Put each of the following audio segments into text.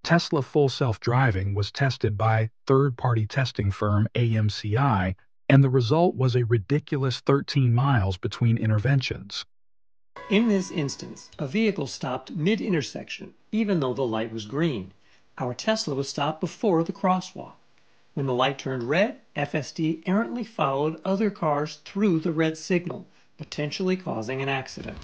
Tesla full self-driving was tested by third-party testing firm AMCI, and the result was a ridiculous 13 miles between interventions. In this instance, a vehicle stopped mid-intersection, even though the light was green. Our Tesla was stopped before the crosswalk. When the light turned red, FSD errantly followed other cars through the red signal, potentially causing an accident.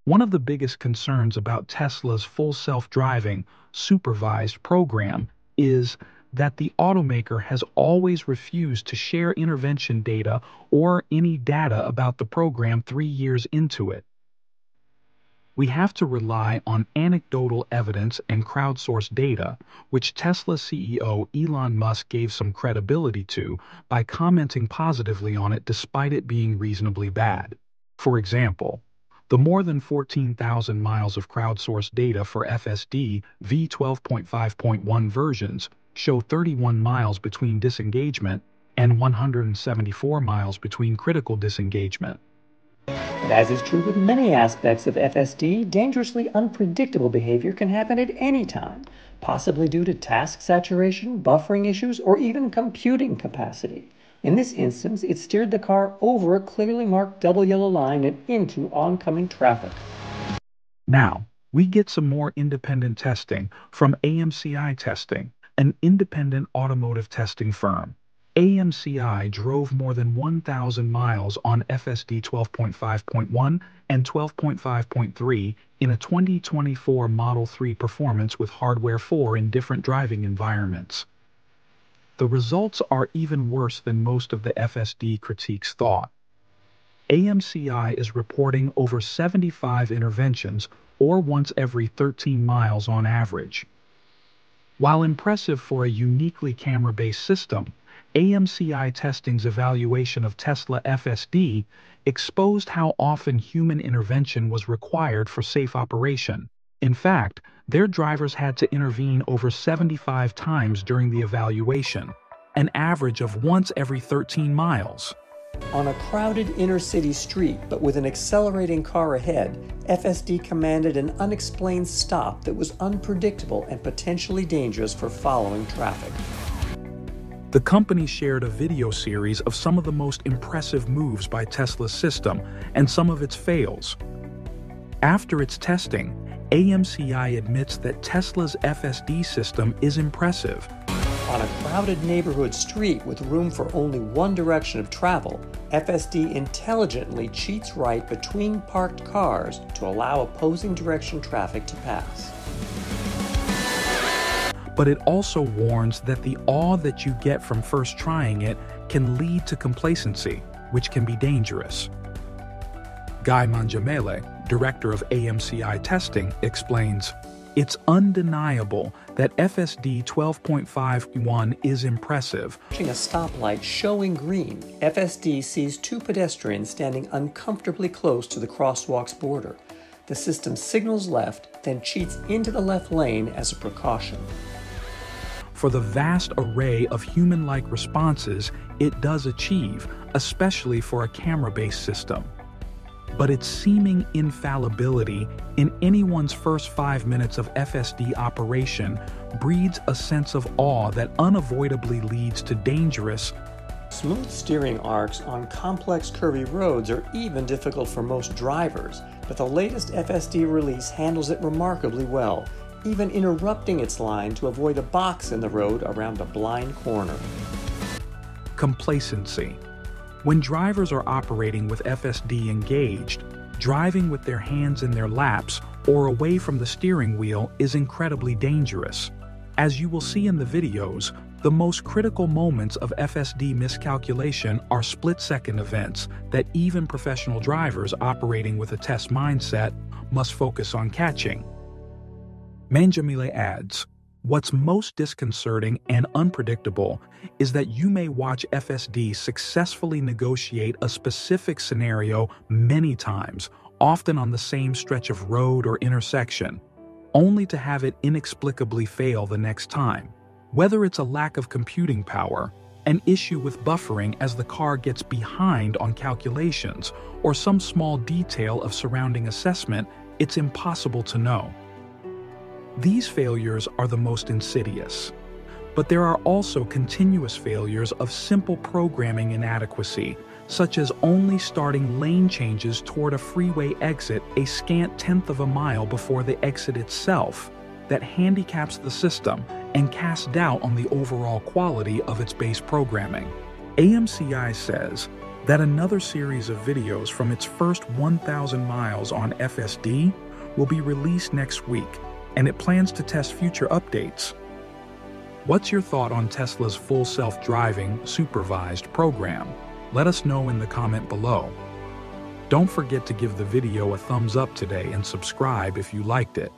One of the biggest concerns about Tesla's full self-driving supervised program is that the automaker has always refused to share intervention data or any data about the program 3 years into it. We have to rely on anecdotal evidence and crowdsourced data, which Tesla CEO Elon Musk gave some credibility to by commenting positively on it despite it being reasonably bad. For example, the more than 14,000 miles of crowdsourced data for FSD v12.5.1 versions show 31 miles between disengagement and 174 miles between critical disengagement. But as is true with many aspects of FSD, dangerously unpredictable behavior can happen at any time, possibly due to task saturation, buffering issues, or even computing capacity. In this instance, it steered the car over a clearly marked double yellow line and into oncoming traffic. Now, we get some more independent testing from AMCI Testing, an independent automotive testing firm. AMCI drove more than 1,000 miles on FSD 12.5.1 and 12.5.3 in a 2024 Model 3 Performance with Hardware 4 in different driving environments. The results are even worse than most of the FSD critiques thought. AMCI is reporting over 75 interventions, or once every 13 miles on average. While impressive for a uniquely camera-based system, AMCI Testing's evaluation of Tesla FSD exposed how often human intervention was required for safe operation. In fact, their drivers had to intervene over 75 times during the evaluation, an average of once every 13 miles. On a crowded inner-city street, but with an accelerating car ahead, FSD commanded an unexplained stop that was unpredictable and potentially dangerous for following traffic. The company shared a video series of some of the most impressive moves by Tesla's system and some of its fails. After its testing, AMCI admits that Tesla's FSD system is impressive. On a crowded neighborhood street with room for only one direction of travel, FSD intelligently cheats right between parked cars to allow opposing direction traffic to pass. But it also warns that the awe that you get from first trying it can lead to complacency, which can be dangerous. Guy Mangiamele, director of AMCI Testing, explains, "It's undeniable that FSD 12.51 is impressive." Watching a stoplight showing green, FSD sees two pedestrians standing uncomfortably close to the crosswalk's border. The system signals left, then cheats into the left lane as a precaution. For the vast array of human-like responses it does achieve, especially for a camera-based system. But its seeming infallibility in anyone's first 5 minutes of FSD operation breeds a sense of awe that unavoidably leads to dangerous. Smooth steering arcs on complex curvy roads are even difficult for most drivers, but the latest FSD release handles it remarkably well, even interrupting its line to avoid a box in the road around a blind corner. Complacency. When drivers are operating with FSD engaged, driving with their hands in their laps or away from the steering wheel is incredibly dangerous. As you will see in the videos, the most critical moments of FSD miscalculation are split-second events that even professional drivers operating with a test mindset must focus on catching. Mangiamele adds, "What's most disconcerting and unpredictable is that you may watch FSD successfully negotiate a specific scenario many times, often on the same stretch of road or intersection, only to have it inexplicably fail the next time. Whether it's a lack of computing power, an issue with buffering as the car gets behind on calculations, or some small detail of surrounding assessment, it's impossible to know." These failures are the most insidious. But there are also continuous failures of simple programming inadequacy, such as only starting lane changes toward a freeway exit a scant tenth of a mile before the exit itself, that handicaps the system and casts doubt on the overall quality of its base programming. AMCI says that another series of videos from its first 1,000 miles on FSD will be released next week, and it plans to test future updates. What's your thought on Tesla's full self-driving, supervised program? Let us know in the comment below. Don't forget to give the video a thumbs up today and subscribe if you liked it.